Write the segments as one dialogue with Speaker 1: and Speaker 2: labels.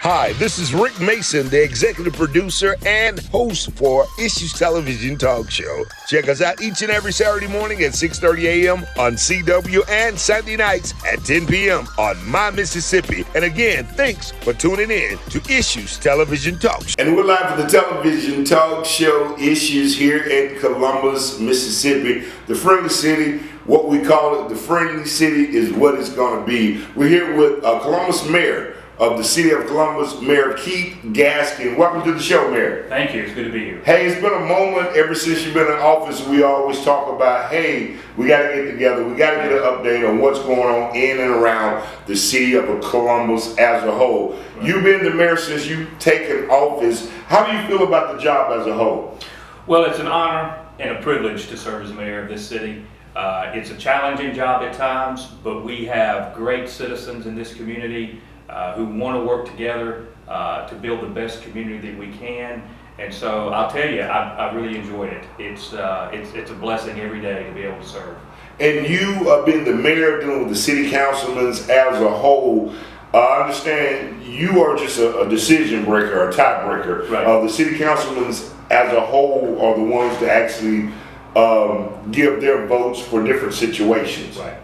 Speaker 1: Hi, this is Rick Mason, the executive producer and host for Issues Television Talk Show. Check us out each and every Saturday morning at 6:30 a.m. on CW and Sunday nights at 10 p.m. on My Mississippi. And again, thanks for tuning in to Issues Television Talk Show. And we're live for the television talk show Issues here in Columbus, Mississippi, the friendly city. What we call it, the friendly city, is what it's going to be. We're here with Columbus Mayor of the City of Columbus, Mayor Keith Gaskin. Welcome to the show, Mayor.
Speaker 2: Thank you. It's good to be here.
Speaker 1: Hey, it's been a moment ever since you've been in office. We always talk about, hey, we got to get together. We got to get an update on what's going on in and around the City of Columbus as a whole. Right. You've been the mayor since you've taken office. How do you feel about the job as a whole?
Speaker 2: Well, it's an honor and a privilege to serve as mayor of this city. It's a challenging job at times, but we have great citizens in this community who want to work together to build the best community that we can. And so I'll tell you, I really enjoyed it. It's a blessing every day to be able to serve.
Speaker 1: And you being the mayor, dealing with the city councilmen as a whole, I understand you are just a decision breaker, a tiebreaker.
Speaker 2: Right.
Speaker 1: The city councilmen as a whole are the ones to actually give their votes for different situations.
Speaker 2: Right.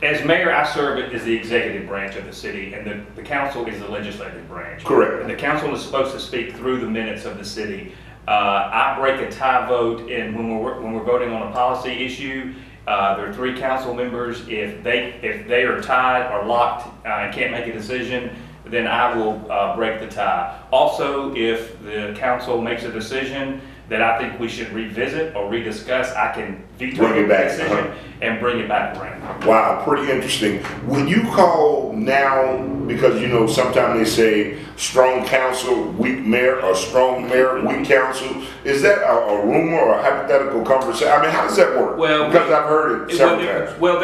Speaker 2: As mayor, I serve as the executive branch of the city, and the council is the legislative branch.
Speaker 1: Correct.
Speaker 2: And the council is supposed to speak through the minutes of the city. I break a tie vote, and when we're voting on a policy issue, there are 3 council members. If they are tied or locked and can't make a decision, then I will break the tie. Also, if the council makes a decision that I think we should revisit or rediscuss, I can veto the decision and bring it back around.
Speaker 1: Wow, pretty interesting. When you call now, because you know sometimes they say strong council, weak mayor, or strong mayor, weak council, is that a rumor or a hypothetical conversation? I mean, how does that work?
Speaker 2: Well,
Speaker 1: because I've heard it several times.
Speaker 2: Well,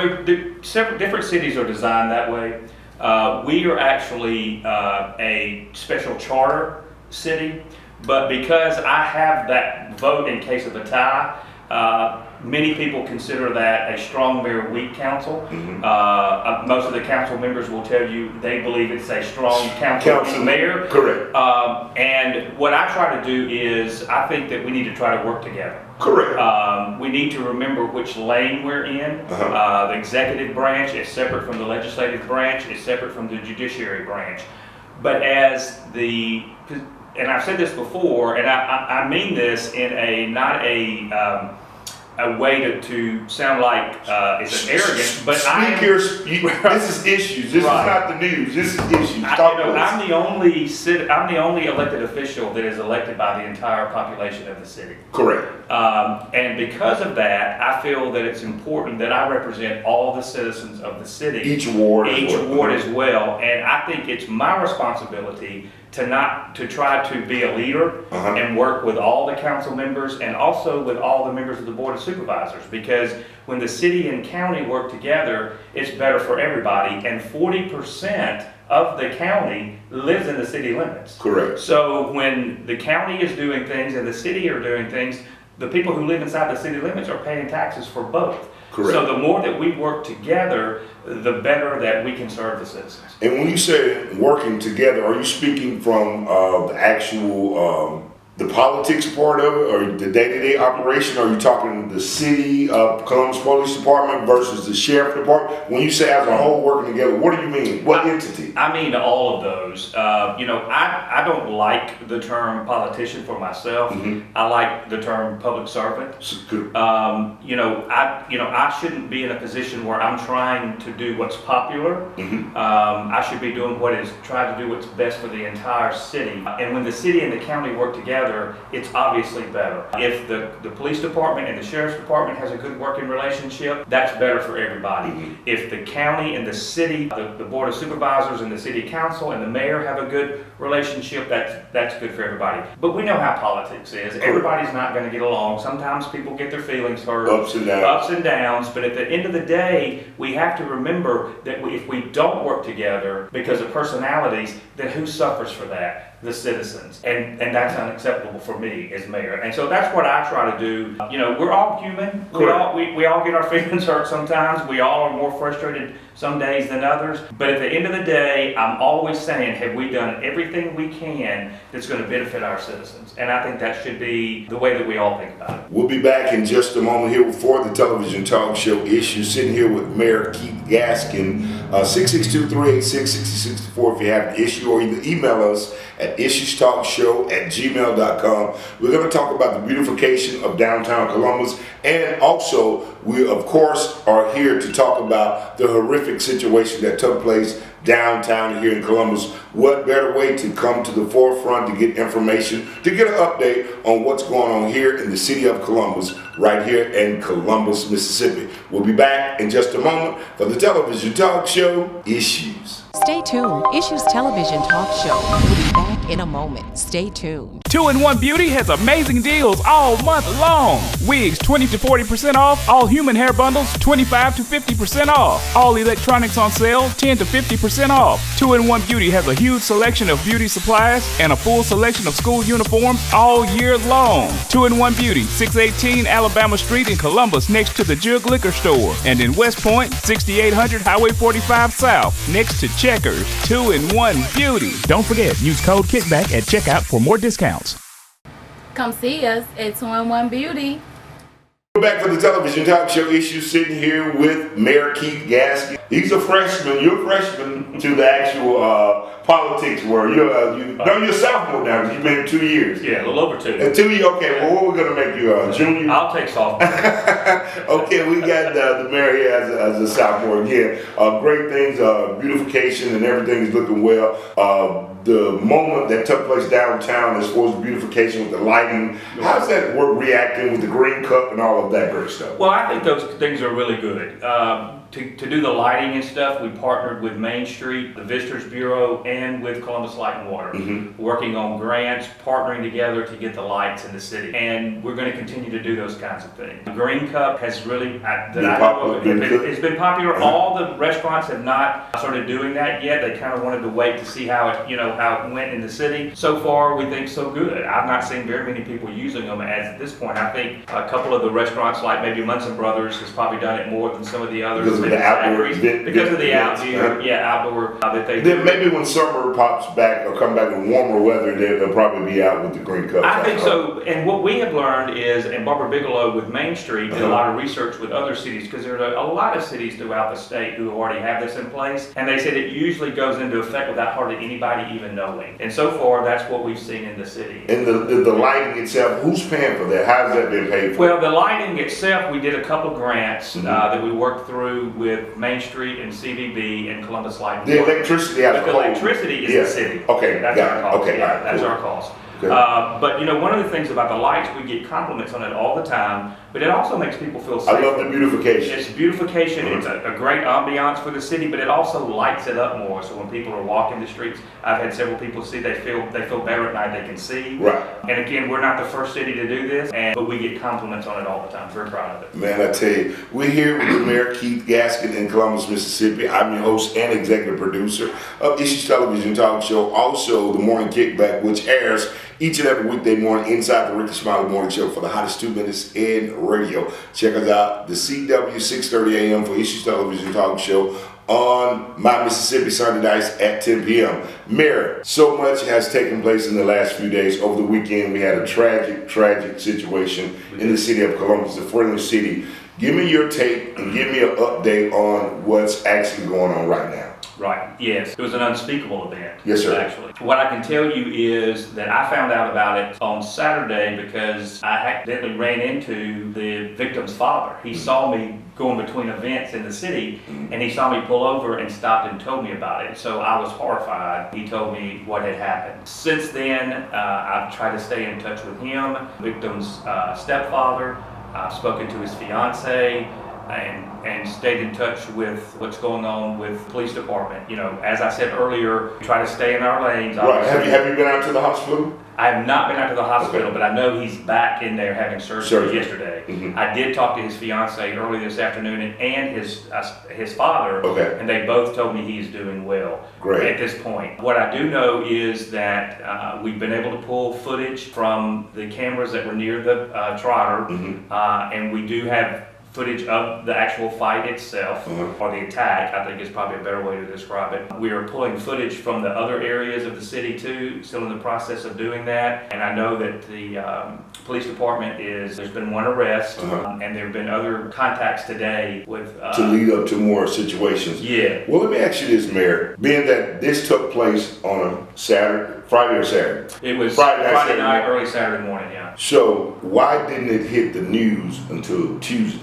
Speaker 2: several different cities are designed that way. We are actually a special charter city. But because I have that vote in case of a tie, many people consider that a strong mayor, weak council. Mm-hmm. Most of the council members will tell you they believe it's a strong council mayor.
Speaker 1: Correct.
Speaker 2: And what I try to do is, I think that we need to try to work together.
Speaker 1: Correct.
Speaker 2: We need to remember which lane we're in. The executive branch is separate from the legislative branch. It's separate from the judiciary branch. But and I've said this before, and I mean this in not a way to sound like it's an arrogance, but
Speaker 1: this is issues. This is not the news. This is issues.
Speaker 2: I'm the only elected official that is elected by the entire population of the city.
Speaker 1: Correct.
Speaker 2: And because of that, I feel that it's important that I represent all the citizens of the city.
Speaker 1: Each ward
Speaker 2: as well. And I think it's my responsibility to try to be a leader and work with all the council members and also with all the members of the Board of Supervisors, because when the city and county work together, it's better for everybody, and 40% of the county lives in the city limits.
Speaker 1: Correct.
Speaker 2: So when the county is doing things and the city are doing things, the people who live inside the city limits are paying taxes for both.
Speaker 1: Correct.
Speaker 2: So the more that we work together, the better that we can serve the citizens.
Speaker 1: And when you say working together, are you speaking from the actual the politics part of it, or the day-to-day operation? Are you talking the city of Columbus Police Department versus the sheriff department? When you say as a whole working together, what do you mean? What entity?
Speaker 2: I mean all of those. I don't like the term politician for myself. Mm-hmm. I like the term public servant. I shouldn't be in a position where I'm trying to do what's popular. Mm-hmm. I should be doing trying to do what's best for the entire city. And when the city and the county work together, it's obviously better. If the police department and the sheriff's department has a good working relationship, that's better for everybody. Mm-hmm. If the county and the city, the Board of Supervisors and the city council and the mayor have a good relationship, that's good for everybody. But we know how politics is. Everybody's not going to get along. Sometimes people get their feelings hurt.
Speaker 1: Ups and downs.
Speaker 2: But at the end of the day, we have to remember that if we don't work together because of personalities, then who suffers for that? The citizens. And that's unacceptable. acceptable for me as mayor. And so that's what I try to do. You know, we're all human.
Speaker 1: Correct.
Speaker 2: We all get our feelings hurt sometimes. We all are more frustrated some days than others. But at the end of the day, I'm always saying, have we done everything we can that's going to benefit our citizens? And I think that should be the way that we all think about it.
Speaker 1: We'll be back in just a moment here for the television talk show Issues. Sitting here with Mayor Keith Gaskin, 662-386-6064 if you have an issue, or either email us at issuestalkshow@gmail.com. We're going to talk about the beautification of downtown Columbus, and also we of course are here to talk about the horrific situation that took place downtown here in Columbus. What better way to come to the forefront to get information, to get an update on what's going on here in the city of Columbus, right here in Columbus, Mississippi. We'll be back in just a moment for the television talk show Issues.
Speaker 3: Stay tuned. Issues Television Talk Show will be back in a moment. Stay tuned.
Speaker 4: 2-in-1 Beauty has amazing deals all month long. Wigs 20 to 40% off. All human hair bundles 25 to 50% off. All electronics on sale 10 to 50% off. 2-in-1 Beauty has a huge selection of beauty supplies and a full selection of school uniforms all year long. 2-in-1 Beauty, 618 Alabama Street in Columbus, next to the Jug Liquor Store, and in West Point, 6800 Highway 45 South, next to Checkers. 2-in-1 Beauty. Don't forget, use code KICKBACK at checkout for more discounts.
Speaker 5: Come see us at 2-in-1 Beauty.
Speaker 1: We're back for the television talk show Issues, sitting here with Mayor Keith Gaskin. He's a freshman. You're a freshman to the actual politics world. You're a sophomore now. You've been 2 years.
Speaker 2: Yeah, a little over 2.
Speaker 1: 2 years. Okay. Well, what we're gonna make you a junior?
Speaker 2: I'll take softball.
Speaker 1: Okay, we got the mayor here as a sophomore again. Great things, beautification and everything is looking well. The moment that took place downtown as far as beautification with the lighting, how's that work reacting with the Green Cup and all of that great stuff?
Speaker 2: Well, I think those things are really good. To do the lighting and stuff, we partnered with Main Street, the Visitors Bureau, and with Columbus Light and Water, working on grants, partnering together to get the lights in the city. And we're going to continue to do those kinds of things. The Green Cup has really, it's been popular. All the restaurants have not started doing that yet. They kind of wanted to wait to see how it went in the city. So far, we think so good. I've not seen very many people using them at this point. I think a couple of the restaurants, like maybe Munson Brothers, has probably done it more than some of the others.
Speaker 1: Because of the outdoor,
Speaker 2: outdoor that they
Speaker 1: then maybe when summer pops back or come back in warmer weather, they'll probably be out with the Green Cup.
Speaker 2: I think so. And what we have learned is, and Barbara Bigelow with Main Street did a lot of research with other cities, because there are a lot of cities throughout the state who already have this in place, and they said it usually goes into effect without hardly anybody even knowing. And so far, that's what we've seen in the city.
Speaker 1: And the lighting itself, who's paying for that? How's that been paid for?
Speaker 2: Well, the lighting itself, we did a couple of grants that we worked through with Main Street and CVB and Columbus Light and
Speaker 1: The
Speaker 2: Water.
Speaker 1: electricity as a
Speaker 2: The
Speaker 1: whole.
Speaker 2: electricity is the city.
Speaker 1: Okay,
Speaker 2: that's
Speaker 1: got
Speaker 2: our
Speaker 1: it.
Speaker 2: cost.
Speaker 1: Okay,
Speaker 2: Yeah,
Speaker 1: all right,
Speaker 2: that's
Speaker 1: cool.
Speaker 2: our cost.
Speaker 1: Good.
Speaker 2: But one of the things about the lights, we get compliments on it all the time, but it also makes people feel safe.
Speaker 1: I love the beautification.
Speaker 2: It's beautification. It's a great ambiance for the city, but it also lights it up more. So when people are walking the streets, I've had several people see they feel better at night. They can see.
Speaker 1: Right.
Speaker 2: And again, we're not the first city to do this, but we get compliments on it all the time. Very proud of it.
Speaker 1: Man, I tell you, we're here with the Mayor Keith Gaskin in Columbus, Mississippi. I'm your host and executive producer of Issues Television Talk Show. Also, the Morning Kickback, which airs each and every weekday morning inside the Ricky Smiley Morning Show for the hottest 2 minutes in radio. Check us out, the CW 6:30 a.m. for Issues Television Talk Show on My Mississippi Sunday nights at 10 p.m. Mayor, so much has taken place in the last few days. Over the weekend, we had a tragic situation in the city of Columbus, the friendly city. Give me your take and give me an update on what's actually going on right now.
Speaker 2: Right, yes. It was an unspeakable event.
Speaker 1: Yes, sir.
Speaker 2: Actually. What I can tell you is that I found out about it on Saturday because I accidentally ran into the victim's father. He saw me going between events in the city, and he saw me pull over and stopped and told me about it. So I was horrified. He told me what had happened. Since then, I've tried to stay in touch with him, victim's stepfather. I've spoken to his fiance, and and stayed in touch with what's going on with the police department. You know, as I said earlier, try to stay in our lanes.
Speaker 1: Right. Have you been out to the hospital?
Speaker 2: I have not been out to the hospital,
Speaker 1: Okay.
Speaker 2: but I know he's back in there having surgery yesterday.
Speaker 1: Mhm.
Speaker 2: I did talk to his fiance early this afternoon and his father,
Speaker 1: Okay.
Speaker 2: and they both told me he's doing well
Speaker 1: Great.
Speaker 2: at this point. What I do know is that we've been able to pull footage from the cameras that were near the trotter, and we do have footage of the actual fight itself, or the attack, I think is probably a better way to describe it. We are pulling footage from the other areas of the city too, still in the process of doing that. And I know that the police department there's been one arrest, and there have been other contacts today with...
Speaker 1: To lead up to more situations.
Speaker 2: Yeah.
Speaker 1: Well, let me ask you this, Mayor. Being that this took place on a Friday or Saturday.
Speaker 2: It was
Speaker 1: Friday night,
Speaker 2: Friday
Speaker 1: Saturday
Speaker 2: night,
Speaker 1: morning.
Speaker 2: early Saturday morning, yeah.
Speaker 1: So why didn't it hit the news until Tuesday?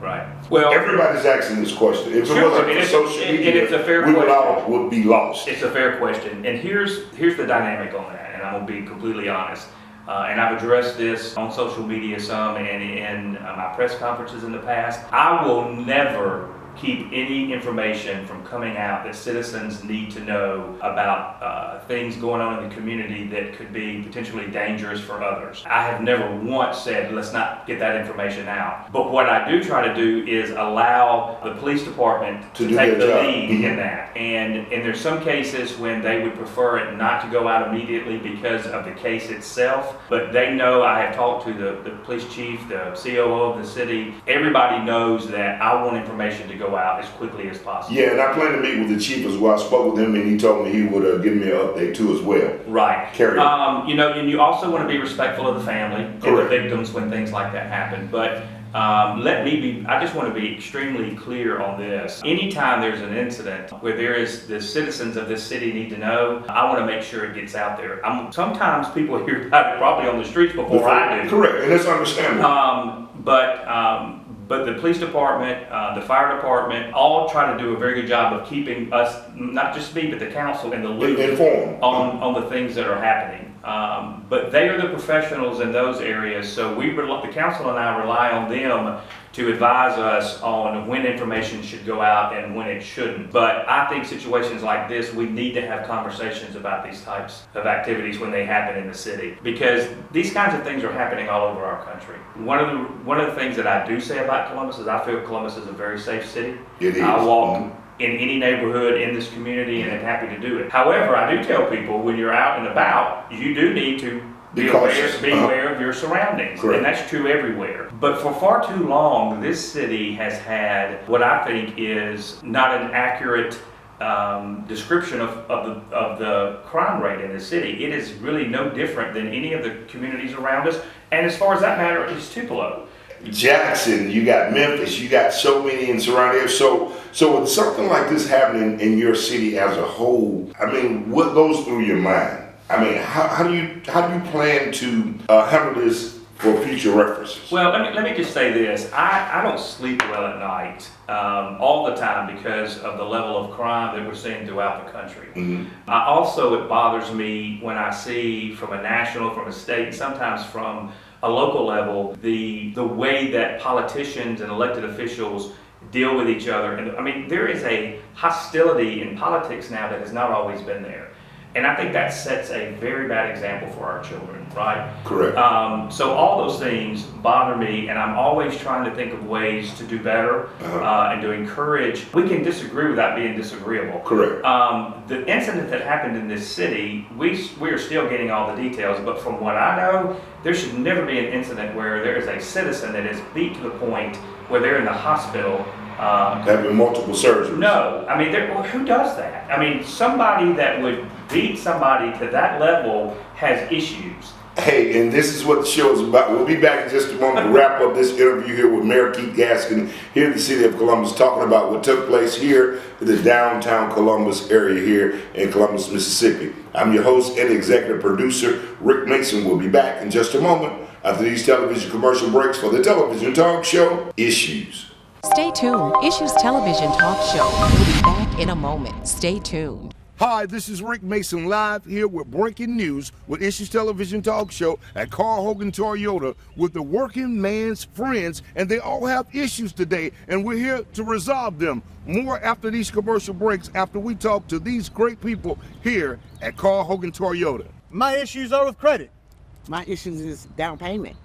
Speaker 2: Right. Well,
Speaker 1: Everybody's asking this question. If
Speaker 2: Sure,
Speaker 1: it wasn't
Speaker 2: I mean,
Speaker 1: for
Speaker 2: it's-
Speaker 1: social
Speaker 2: and
Speaker 1: media,
Speaker 2: it's a fair
Speaker 1: we would
Speaker 2: question.
Speaker 1: all would be lost.
Speaker 2: it's a fair question, and here's the dynamic on that, and I'm gonna be completely honest. And I've addressed this on social media some and in my press conferences in the past. I will never keep any information from coming out that citizens need to know about things going on in the community that could be potentially dangerous for others. I have never once said, let's not get that information out. But what I do try to do is allow the police department
Speaker 1: To
Speaker 2: to
Speaker 1: do
Speaker 2: take
Speaker 1: their
Speaker 2: the
Speaker 1: job.
Speaker 2: lead in that. And there's some cases when they would prefer it not to go out immediately because of the case itself. But they know, I have talked to the police chief, the COO of the city. Everybody knows that I want information to go out as quickly as possible.
Speaker 1: Yeah, and I plan to meet with the chief as well. I spoke with him and he told me he would give me an update too as well.
Speaker 2: Right.
Speaker 1: Carry on.
Speaker 2: You know, and you also want to be respectful of the family and the
Speaker 1: Correct.
Speaker 2: victims when things like that happen. But I just want to be extremely clear on this. Anytime there's an incident where the citizens of this city need to know, I want to make sure it gets out there. Sometimes people hear about it probably on the streets before I do.
Speaker 1: Correct, and that's understandable.
Speaker 2: But the police department, the fire department, all try to do a very good job of keeping us, not just me, but the council in the loop
Speaker 1: Informed.
Speaker 2: on the things that are happening. But they are the professionals in those areas, so the council and I rely on them to advise us on when information should go out and when it shouldn't. But I think situations like this, we need to have conversations about these types of activities when they happen in the city, because these kinds of things are happening all over our country. One of the things that I do say about Columbus is I feel Columbus is a very safe city.
Speaker 1: It is.
Speaker 2: I walk in any neighborhood in this community and I'm happy to do it. However, I do tell people when you're out and about, you do need to be
Speaker 1: cautious.
Speaker 2: aware of your surroundings.
Speaker 1: Correct.
Speaker 2: And that's true everywhere. But for far too long, this city has had what I think is not an accurate description of the crime rate in the city. It is really no different than any of the communities around us. And as far as that matter, it's Tupelo.
Speaker 1: Jackson, you got Memphis, you got so many in surrounding areas. So with something like this happening in your city as a whole, I mean, what goes through your mind? I mean, how do you plan to handle this for future references?
Speaker 2: Well, let me just say this. I don't sleep well at night all the time because of the level of crime that we're seeing throughout the country. It bothers me when I see from a national, from a state, sometimes from a local level, the way that politicians and elected officials deal with each other. And I mean, there is a hostility in politics now that has not always been there. And I think that sets a very bad example for our children, right?
Speaker 1: Correct.
Speaker 2: So all those things bother me, and I'm always trying to think of ways to do better and to encourage. We can disagree without being disagreeable.
Speaker 1: Correct.
Speaker 2: The incident that happened in this city, we are still getting all the details, but from what I know, there should never be an incident where there is a citizen that is beat to the point where they're in the hospital.
Speaker 1: Having multiple surgeries.
Speaker 2: No, I mean, who does that? I mean, somebody that would beat somebody to that level has issues.
Speaker 1: Hey, and this is what the show is about. We'll be back in just a moment to wrap up this interview here with Mayor Keith Gaskin here in the city of Columbus, talking about what took place here in the downtown Columbus area here in Columbus, Mississippi. I'm your host and executive producer, Rick Mason. We'll be back in just a moment after these television commercial breaks for the television talk show, Issues.
Speaker 3: Stay tuned. Issues Television Talk Show will be back in a moment. Stay tuned.
Speaker 1: Hi, this is Rick Mason live here with breaking news with Issues Television Talk Show at Carl Hogan Toyota with the working man's friends, and they all have issues today, and we're here to resolve them. More after these commercial breaks, after we talk to these great people here at Carl Hogan Toyota.
Speaker 6: My issues are with credit.
Speaker 7: My issues is down payment.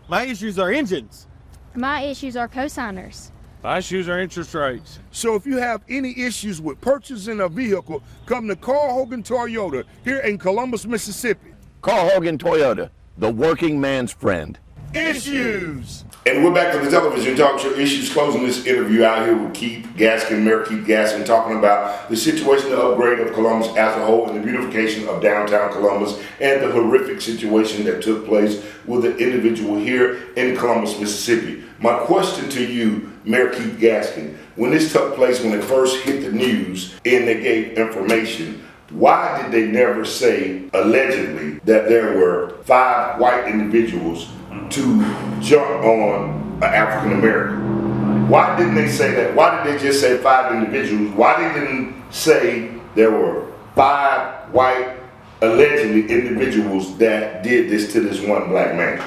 Speaker 6: My issues are engines.
Speaker 8: My issues are cosigners.
Speaker 4: My issues are interest rates.
Speaker 1: So if you have any issues with purchasing a vehicle, come to Carl Hogan Toyota here in Columbus, Mississippi.
Speaker 9: Carl Hogan Toyota, the working man's friend.
Speaker 1: Issues. And we're back to the television talk show Issues, closing this interview out here with Keith Gaskin, Mayor Keith Gaskin, talking about the situation, the upgrade of Columbus as a whole, and the beautification of downtown Columbus, and the horrific situation that took place with an individual here in Columbus, Mississippi. My question to you, Mayor Keith Gaskin, when this took place, when it first hit the news and they gave information, why did they never say, allegedly, that there were 5 white individuals to jump on an African American? Why didn't they say that? Why did they just say 5 individuals? Why they didn't say there were 5 white, allegedly, individuals that did this to this one black man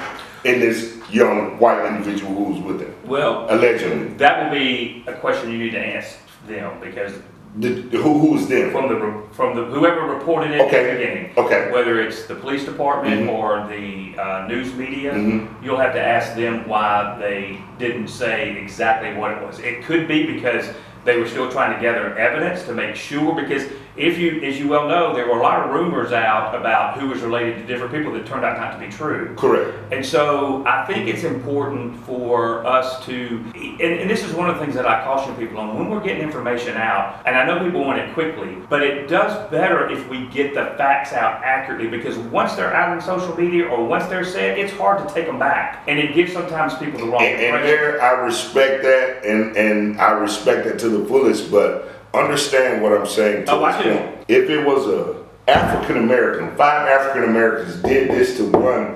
Speaker 1: and this young white individual who was with him?
Speaker 2: Well,
Speaker 1: allegedly.
Speaker 2: that would be a question you need to ask them, because
Speaker 1: who was them?
Speaker 2: From the whoever reported it
Speaker 1: Okay.
Speaker 2: at the beginning.
Speaker 1: Okay.
Speaker 2: Whether it's the police department or the news media, you'll have to ask them why they didn't say exactly what it was. It could be because they were still trying to gather evidence to make sure, because as you well know, there were a lot of rumors out about who was related to different people that turned out not to be true.
Speaker 1: Correct.
Speaker 2: And so I think it's important for us to, and this is one of the things that I caution people on, when we're getting information out, and I know people want it quickly, but it does better if we get the facts out accurately, because once they're out on social media or once they're said, it's hard to take them back. And it gives sometimes people the wrong impression.
Speaker 1: And there, I respect that, and I respect that to the fullest, but understand what I'm saying to this point. If it was a African American, 5 African Americans did this to one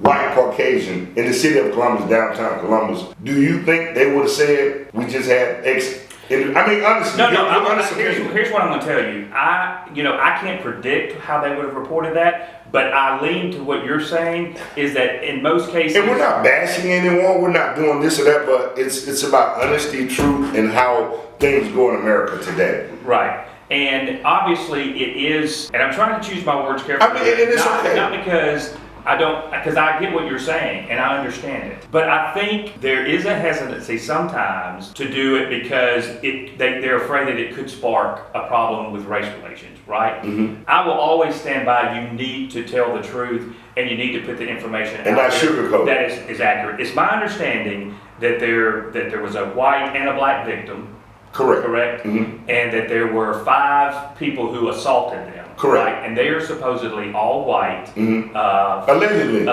Speaker 1: white Caucasian in the city of Columbus, downtown Columbus, do you think they would have said, we just had X? I mean, honestly,
Speaker 2: here's what I'm going to tell you. I can't predict how they would have reported that, but I lean to what you're saying is that in most cases,
Speaker 1: and we're not bashing anyone, we're not doing this or that, but it's about honesty, truth, and how things go in America today.
Speaker 2: Right. And obviously it is, and I'm trying to choose my words carefully.
Speaker 1: I mean, and it's okay.
Speaker 2: Not because I get what you're saying and I understand it. But I think there is a hesitancy sometimes to do it because they're afraid that it could spark a problem with race relations, right? I will always stand by, you need to tell the truth and you need to put the information
Speaker 1: and
Speaker 2: out
Speaker 1: not sugarcoat
Speaker 2: that is accurate. It's my understanding that there was a white and a black victim. Correct. And that there were 5 people who assaulted them.
Speaker 1: Correct.
Speaker 2: Right? And they are supposedly all white.
Speaker 1: Allegedly.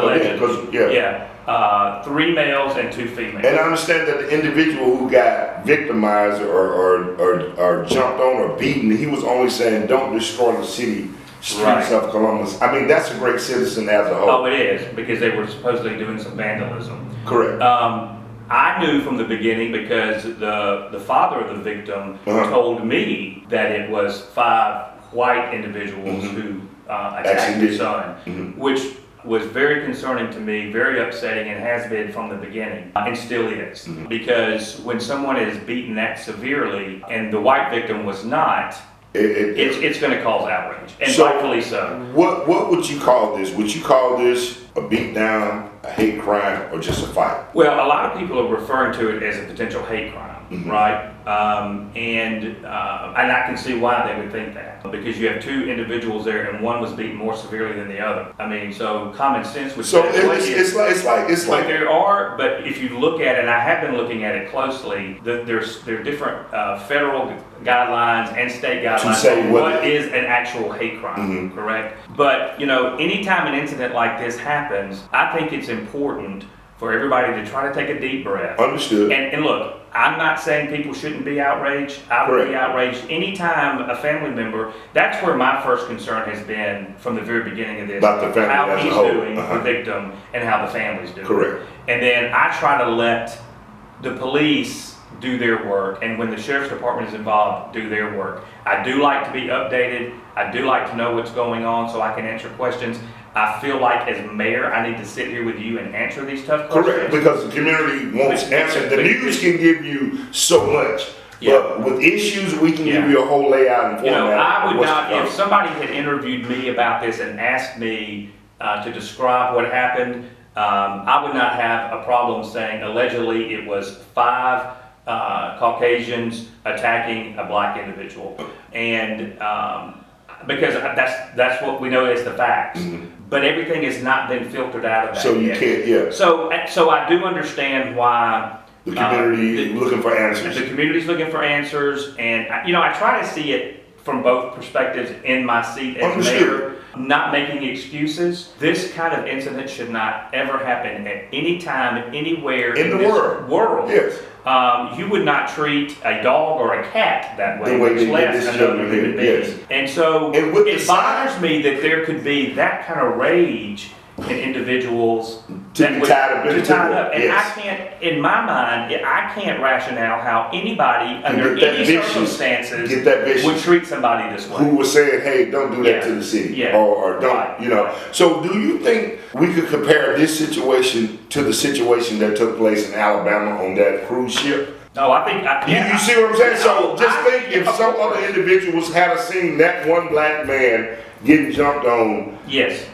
Speaker 2: Yeah. 3 males and 2 females.
Speaker 1: And I understand that the individual who got victimized or jumped on or beaten, he was only saying, don't destroy the city streets of Columbus. I mean, that's a great citizen as a whole.
Speaker 2: Oh, it is, because they were supposedly doing some vandalism.
Speaker 1: Correct.
Speaker 2: I knew from the beginning because the father of the victim told me that it was 5 white individuals who attacked his son, which was very concerning to me, very upsetting, and has been from the beginning, and still is. Because when someone is beaten that severely and the white victim was not, it's going to cause outrage, and rightfully so.
Speaker 1: What would you call this? Would you call this a beatdown, a hate crime, or just a fight?
Speaker 2: Well, a lot of people are referring to it as a potential hate crime, right? And I can see why they would think that, because you have 2 individuals there, and one was beaten more severely than the other. I mean, so common sense would say.
Speaker 1: So it's like
Speaker 2: there are, but if you look at it, and I have been looking at it closely, there are different federal guidelines and state guidelines on what is an actual hate crime, correct? But anytime an incident like this happens, I think it's important for everybody to try to take a deep breath.
Speaker 1: Understood.
Speaker 2: And look, I'm not saying people shouldn't be outraged. I would be outraged anytime a family member, that's where my first concern has been from the very beginning of this.
Speaker 1: About the family
Speaker 2: how
Speaker 1: as a
Speaker 2: he's
Speaker 1: whole.
Speaker 2: doing, the victim, and how the family's doing.
Speaker 1: Correct.
Speaker 2: And then I try to let the police do their work, and when the sheriff's department is involved, do their work. I do like to be updated. I do like to know what's going on so I can answer questions. I feel like as mayor, I need to sit here with you and answer these tough questions.
Speaker 1: Correct, because the community wants answers. The news can give you so much, but with issues, we can give you a whole layout and format.
Speaker 2: You know, I would
Speaker 1: of what's
Speaker 2: not,
Speaker 1: to come.
Speaker 2: if somebody had interviewed me about this and asked me to describe what happened, I would not have a problem saying allegedly it was 5 Caucasians attacking a black individual. And because that's what we know is the facts. But everything has not been filtered out of that
Speaker 1: So you
Speaker 2: yet.
Speaker 1: can't,
Speaker 2: So I do understand why
Speaker 1: the community looking for answers.
Speaker 2: the community's looking for answers, and I try to see it from both perspectives in my seat as mayor. Not making excuses. This kind of incident should not ever happen at any time, anywhere
Speaker 1: In the
Speaker 2: this
Speaker 1: world. Yes.
Speaker 2: You would not treat a dog or a cat that way,
Speaker 1: The way
Speaker 2: much
Speaker 1: they did
Speaker 2: less
Speaker 1: this
Speaker 2: another
Speaker 1: young
Speaker 2: human
Speaker 1: man,
Speaker 2: being.
Speaker 1: yes.
Speaker 2: And so
Speaker 1: And with the
Speaker 2: it bothers me that there could be that kind of rage in individuals
Speaker 1: To be tied up into it,
Speaker 2: up. And
Speaker 1: yes.
Speaker 2: I can't, in my mind, I can't rationale how anybody under
Speaker 1: get that
Speaker 2: any
Speaker 1: vicious-
Speaker 2: circumstances
Speaker 1: get that vicious.
Speaker 2: would treat somebody this way.
Speaker 1: Who was saying, hey, don't do that
Speaker 2: Yeah.
Speaker 1: to the city,
Speaker 2: Yeah.
Speaker 1: or don't,
Speaker 2: Right.
Speaker 1: you know.
Speaker 2: Right.
Speaker 1: So do you think we could compare this situation to the situation that took place in Alabama on that cruise ship?
Speaker 2: No, I think,
Speaker 1: You see what I'm saying? So just
Speaker 2: I-
Speaker 1: think if some other individuals had seen that one black man getting jumped on,
Speaker 2: Yes.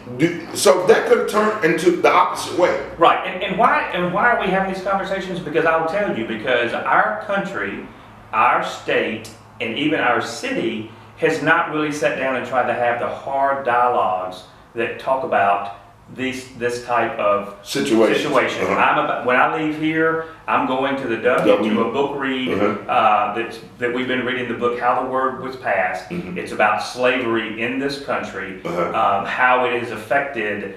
Speaker 1: so that could turn into the opposite way.
Speaker 2: Right, and why are we having these conversations? Because I will tell you, because our country, our state, and even our city has not really sat down and tried to have the hard dialogues that talk about this type of
Speaker 1: Situation. Uh-huh.
Speaker 2: When I leave here, I'm going to the W to a book read
Speaker 1: Uh-huh.
Speaker 2: that we've been reading the book How the Word Was Passed.
Speaker 1: Mhm.
Speaker 2: It's about slavery in this country,
Speaker 1: Uh-huh.
Speaker 2: how it has affected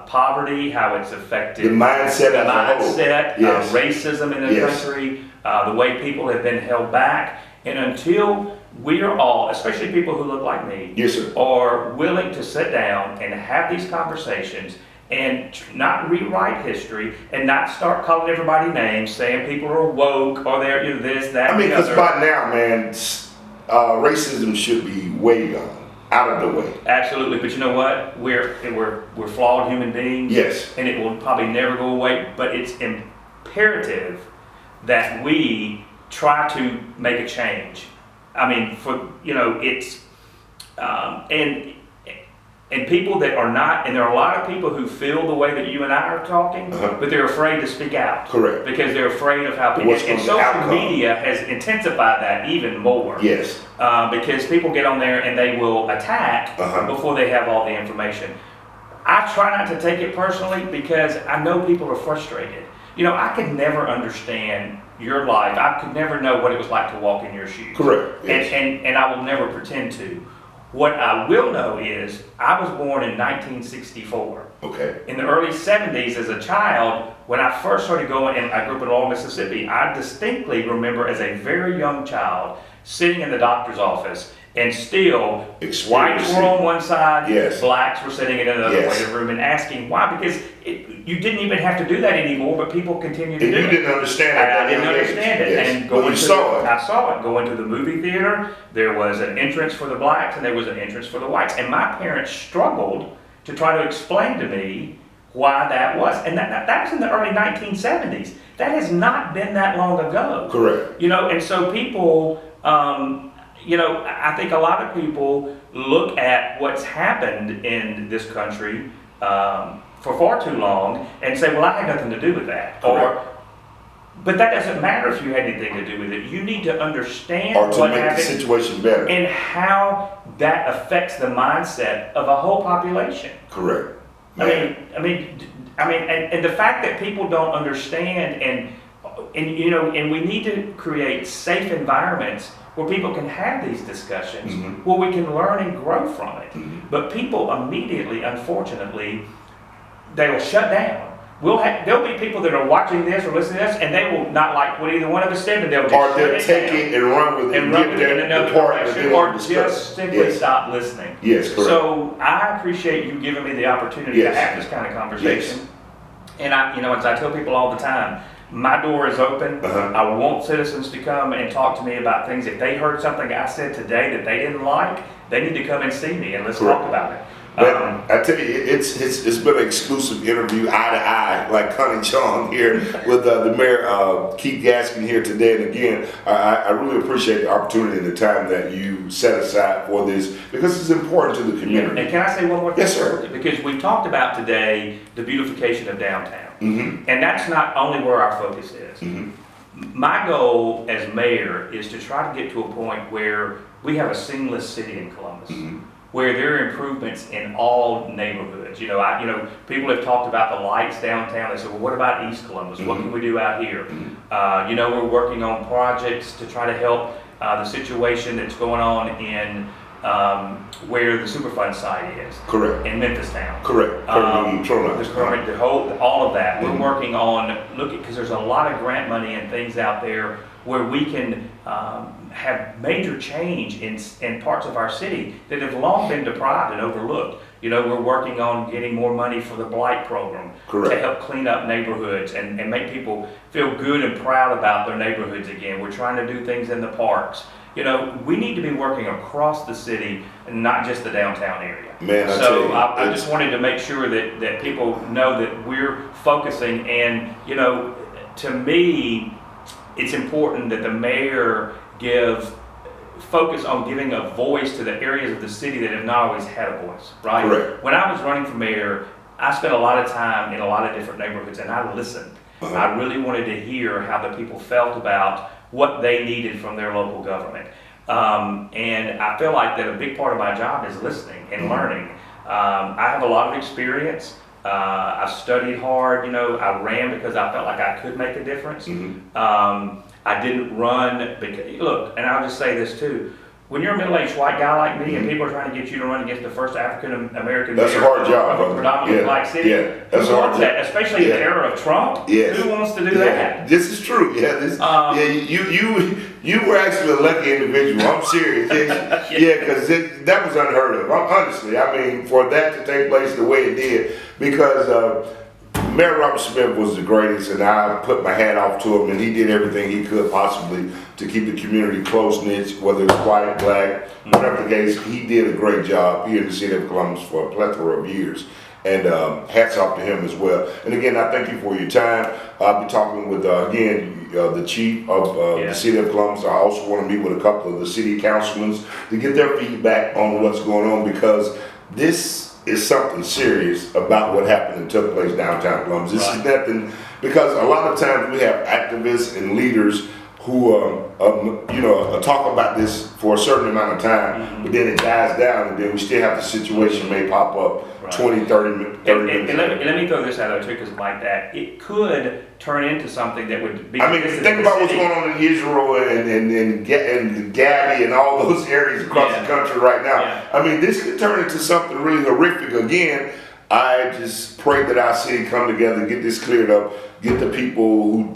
Speaker 2: poverty, how it's affected
Speaker 1: The mindset
Speaker 2: the
Speaker 1: as a whole.
Speaker 2: mindset,
Speaker 1: Yes.
Speaker 2: racism in the
Speaker 1: Yes.
Speaker 2: country, the way people have been held back. And until we are all, especially people who look like me,
Speaker 1: Yes, sir.
Speaker 2: are willing to sit down and have these conversations and not rewrite history and not start calling everybody names, saying people are woke or they're this, that,
Speaker 1: I mean,
Speaker 2: the
Speaker 1: because
Speaker 2: other.
Speaker 1: by now, man, racism should be way gone, out of the way.
Speaker 2: Absolutely, but you know what? We're flawed human beings.
Speaker 1: Yes.
Speaker 2: And it will probably never go away, but it's imperative that we try to make a change. I mean, it's and people that are not, and there are a lot of people who feel the way that you and I are talking,
Speaker 1: Uh-huh.
Speaker 2: but they're afraid to speak out.
Speaker 1: Correct.
Speaker 2: Because they're afraid of how people.
Speaker 1: What's
Speaker 2: And
Speaker 1: the
Speaker 2: social
Speaker 1: outcome?
Speaker 2: media has intensified that even more.
Speaker 1: Yes.
Speaker 2: Because people get on there and they will attack
Speaker 1: Uh-huh.
Speaker 2: before they have all the information. I try not to take it personally because I know people are frustrated. I could never understand your life. I could never know what it was like to walk in your shoes.
Speaker 1: Correct. Yes.
Speaker 2: And I will never pretend to. What I will know is I was born in 1964.
Speaker 1: Okay.
Speaker 2: In the early 70s, as a child, when I first started going, and I grew up in Laurel, Mississippi, I distinctly remember as a very young child sitting in the doctor's office and still whites were on one side,
Speaker 1: Yes.
Speaker 2: blacks were sitting in another
Speaker 1: Yes.
Speaker 2: waiting room and asking why, because you didn't even have to do that anymore, but people continue to
Speaker 1: And
Speaker 2: do
Speaker 1: you
Speaker 2: it.
Speaker 1: didn't understand it.
Speaker 2: I didn't understand it.
Speaker 1: Yes.
Speaker 2: And
Speaker 1: But you saw it.
Speaker 2: I saw it. Going to the movie theater, there was an entrance for the blacks and there was an entrance for the whites. And my parents struggled to try to explain to me why that was. And that was in the early 1970s. That has not been that long ago.
Speaker 1: Correct.
Speaker 2: And so people, I think a lot of people look at what's happened in this country for far too long and say, well, I had nothing to do with that.
Speaker 1: Correct.
Speaker 2: But that doesn't matter if you had anything to do with it. You need to understand
Speaker 1: Or to
Speaker 2: what
Speaker 1: make the
Speaker 2: happened
Speaker 1: situation better.
Speaker 2: and how that affects the mindset of a whole population.
Speaker 1: Correct.
Speaker 2: I mean, and the fact that people don't understand and we need to create safe environments where people can have these discussions,
Speaker 1: Mhm.
Speaker 2: where we can learn and grow from it.
Speaker 1: Mhm.
Speaker 2: But people immediately, unfortunately, they will shut down. There'll be people that are watching this or listening to this, and they will not like what either one of us said, and they'll just
Speaker 1: Or
Speaker 2: shut
Speaker 1: they'll
Speaker 2: it
Speaker 1: take
Speaker 2: down
Speaker 1: it and run with it
Speaker 2: and
Speaker 1: and
Speaker 2: run
Speaker 1: give
Speaker 2: with it in
Speaker 1: them
Speaker 2: another
Speaker 1: the part that
Speaker 2: direction,
Speaker 1: they
Speaker 2: or
Speaker 1: want to discuss.
Speaker 2: just simply
Speaker 1: Yes.
Speaker 2: stop listening.
Speaker 1: Yes, correct.
Speaker 2: So I appreciate you giving me the opportunity
Speaker 1: Yes.
Speaker 2: to have this kind of conversation. And as I tell people all the time, My door is open.
Speaker 1: Uh-huh.
Speaker 2: I want citizens to come and talk to me about things. If they heard something I said today that they didn't like, they need to come and see me and let's
Speaker 1: Correct.
Speaker 2: talk about it.
Speaker 1: But I tell you, it's been an exclusive interview, eye to eye, like Connie Chong here with the mayor, Keith Gaskin here today. And again, I really appreciate the opportunity and the time that you set aside for this because it's important to the community.
Speaker 2: And can I say one more thing?
Speaker 1: Yes, sir.
Speaker 2: Because we talked about today the beautification of downtown.
Speaker 1: Mm-hmm.
Speaker 2: And that's not only where our focus is.
Speaker 1: Mm-hmm.
Speaker 2: My goal as mayor is to try to get to a point where we have a seamless city in Columbus.
Speaker 1: Mm-hmm.
Speaker 2: Where there are improvements in all neighborhoods. People have talked about the lights downtown. They said, well, what about East Columbus? What can we do out here? We're working on projects to try to help the situation that's going on in where the Superfund site is.
Speaker 1: Correct.
Speaker 2: In Memphis Town.
Speaker 1: Correct.
Speaker 2: All of that. We're working on because there's a lot of grant money and things out there where we can have major change in parts of our city that have long been deprived and overlooked. We're working on getting more money for the Blight program
Speaker 1: Correct.
Speaker 2: to help clean up neighborhoods and make people feel good and proud about their neighborhoods again. We're trying to do things in the parks. We need to be working across the city and not just the downtown area.
Speaker 1: Man, I tell you,
Speaker 2: I just wanted to make sure that people know that we're focusing and, to me, it's important that the mayor focus on giving a voice to the areas of the city that have not always had a voice, right?
Speaker 1: Correct.
Speaker 2: When I was running for mayor, I spent a lot of time in a lot of different neighborhoods and I listened.
Speaker 1: Uh-huh.
Speaker 2: I really wanted to hear how the people felt about what they needed from their local government. And I feel like that a big part of my job is listening and learning. I have a lot of experience. I studied hard, I ran because I felt like I could make a difference.
Speaker 1: Mm-hmm.
Speaker 2: I didn't run because, look, and I'll just say this too, when you're a middle-aged white guy like me and people are trying to get you to run against the first African-American
Speaker 1: That's a hard job,
Speaker 2: of a
Speaker 1: brother.
Speaker 2: predominantly black city,
Speaker 1: Yeah, that's
Speaker 2: who
Speaker 1: a hard
Speaker 2: wants
Speaker 1: job.
Speaker 2: that? Especially in the era of Trump,
Speaker 1: Yes.
Speaker 2: who wants to do that?
Speaker 1: This is true. You were actually a lucky individual. I'm serious. Because that was unheard of. Honestly, I mean, for that to take place the way it did, because Mayor Robert Smith was the greatest, and I put my hat off to him, and he did everything he could possibly to keep the community close-knit, whether it's white, black, whatever the case. He did a great job here in the city of Columbus for a plethora of years. And hats off to him as well. And again, I thank you for your time. I'll be talking with, the chief of the city of Columbus. I also want to meet with a couple of the city councilmen to get their feedback on what's going on, because this is something serious about what happened and took place downtown Columbus. This is nothing, because a lot of times we have activists and leaders who talk about this for a certain amount of time, but then it dies down, and then we still have the situation may pop up 20, 30 minutes.
Speaker 2: And let me throw this out there too, because like that, it could turn into something that would be.
Speaker 1: I mean, think about what's going on in Israel and Gabby and all those areas across the country right now.
Speaker 2: Yeah.
Speaker 1: I mean, this could turn into something really horrific again. I just pray that our city come together, get this cleared up, get the people who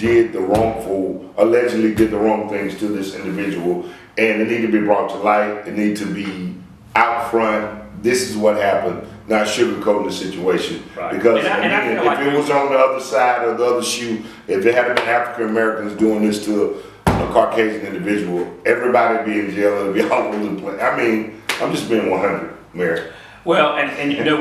Speaker 1: allegedly did the wrong things to this individual, and it need to be brought to light. It need to be out front. This is what happened, not sugarcoating the situation.
Speaker 2: Right.
Speaker 1: Because
Speaker 2: And I feel like
Speaker 1: if it was on the other side of the other shoe, if it hadn't been African Americans doing this to a Caucasian individual, everybody would be in jail. It'd be all over the place. I mean, I'm just being 100, Mayor.
Speaker 2: Well, and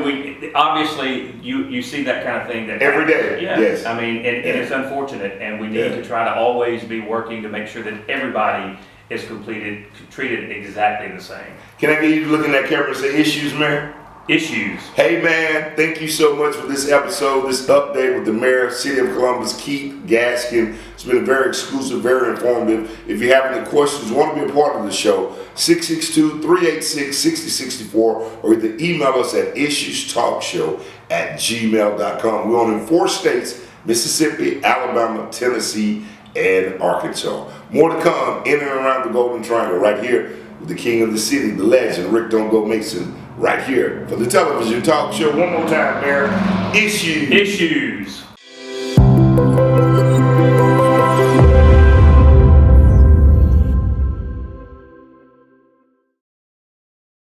Speaker 2: we obviously you see that kind of thing that
Speaker 1: Every day.
Speaker 2: Yeah.
Speaker 1: Yes.
Speaker 2: I mean, and it's unfortunate, and we need to try to always be working to make sure that everybody is treated exactly the same.
Speaker 1: Can I get you to look in that camera and say issues, Mayor?
Speaker 2: Issues.
Speaker 1: Hey man, thank you so much for this episode, this update with the Mayor, City of Columbus, Keith Gaskin. It's been very exclusive, very informative. If you have any questions, want to be a part of the show, 662-386-6064, or either email us at issuestalkshow@gmail.com. We're on in 4 states, Mississippi, Alabama, Tennessee, and Arkansas. More to come in and around the Golden Triangle right here with the king of the city, the legend, Rick Don't Go Mason, right here for the television talk show. One more time, Mayor. Issues.